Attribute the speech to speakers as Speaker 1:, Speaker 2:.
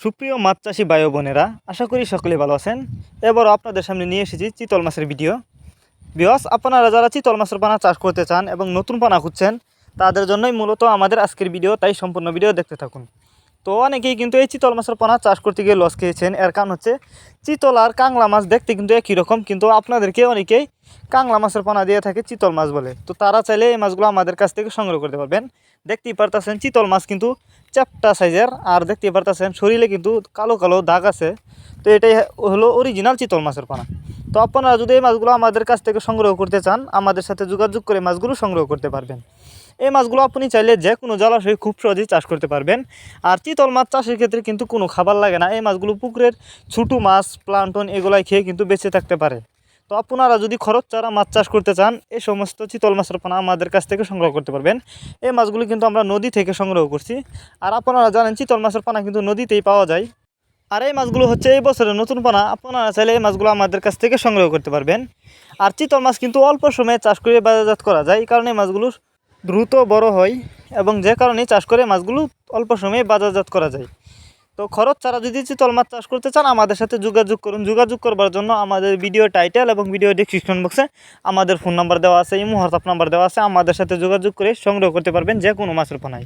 Speaker 1: সুপ্রিয় মাছ চাষি ভাই ও বোনেরা, আশা করি সকলে ভালো আছেন। এবারও আপনাদের সামনে নিয়ে এসেছি চিতল মাছের ভিডিও। ভিউয়ার্স, আপনারা যারা চিতল মাছের পোনা চাষ করতে চান এবং নতুন পোনা খুঁজছেন, তাদের জন্যই মূলত আমাদের আজকের ভিডিও, তাই সম্পূর্ণ ভিডিও দেখতে থাকুন। তো অনেকেই কিন্তু এই চিতল মাছের পোনা চাষ করতে গিয়ে লস খেয়েছেন। এর কারণ হচ্ছে চিতল আর কাংলা মাছ দেখতে কিন্তু একই রকম, কিন্তু আপনাদেরকে অনেকেই কাংলা মাছের পোনা দিয়ে থাকে চিতল মাছ বলে। তো তারা চাইলে এই মাছগুলো আমাদের কাছ থেকে সংগ্রহ করতে পারবেন। দেখতেই পারতেছেন চিতল মাছ কিন্তু চ্যাপ্টা সাইজের, আর দেখতেই পারতেছেন শরীরে কিন্তু কালো কালো দাগ আছে। তো এটাই হলো অরিজিনাল চিতল মাছের পোনা। তো আপনারা যদি এই মাছগুলো আমাদের কাছ থেকে সংগ্রহ করতে চান, আমাদের সাথে যোগাযোগ করে মাছগুলো সংগ্রহ করতে পারবেন। এই মাছগুলো আপনি চাইলে যে কোনো জলাশয়ে খুব সহজেই চাষ করতে পারবেন। আর চিতল মাছ চাষের ক্ষেত্রে কিন্তু কোনো খাবার লাগে না। এই মাছগুলো পুকুরের ছোটো মাছ, প্লান্টন এগুলাই খেয়ে কিন্তু বেঁচে থাকতে পারে। তো আপনারা যদি খরচ ছাড়া মাছ চাষ করতে চান, এই সমস্ত চিতল মাছের পোনা আমাদের কাছ থেকে সংগ্রহ করতে পারবেন। এই মাছগুলো কিন্তু আমরা নদী থেকে সংগ্রহ করছি। আর আপনারা জানেন চিতল মাছের পোনা কিন্তু নদীতেই পাওয়া যায়। আর এই মাছগুলো হচ্ছে এই বছরের নতুন পোনা। আপনারা চাইলে এই মাছগুলো আমাদের কাছ থেকে সংগ্রহ করতে পারবেন। আর চিতল মাছ কিন্তু অল্প সময়ে চাষ করে বাজারজাত করা যায়, এই কারণে মাছগুলো দ্রুত বড় হয় এবং যে কারণে চাষ করে মাছগুলো অল্প সময়ে বাজারজাত করা যায়। তো খরচ ছাড়া যদি চিতল মাছ চাষ করতে চান, আমাদের সাথে যোগাযোগ করুন। যোগাযোগ করবার জন্য আমাদের ভিডিও টাইটেল এবং ভিডিও ডেসক্রিপশন বক্সে আমাদের ফোন নাম্বার দেওয়া আছে, ইমো হোয়াটসঅ্যাপ নাম্বার দেওয়া আছে। আমাদের সাথে যোগাযোগ করে সংগ্রহ করতে পারবেন যে কোনো মাছের পোনায়।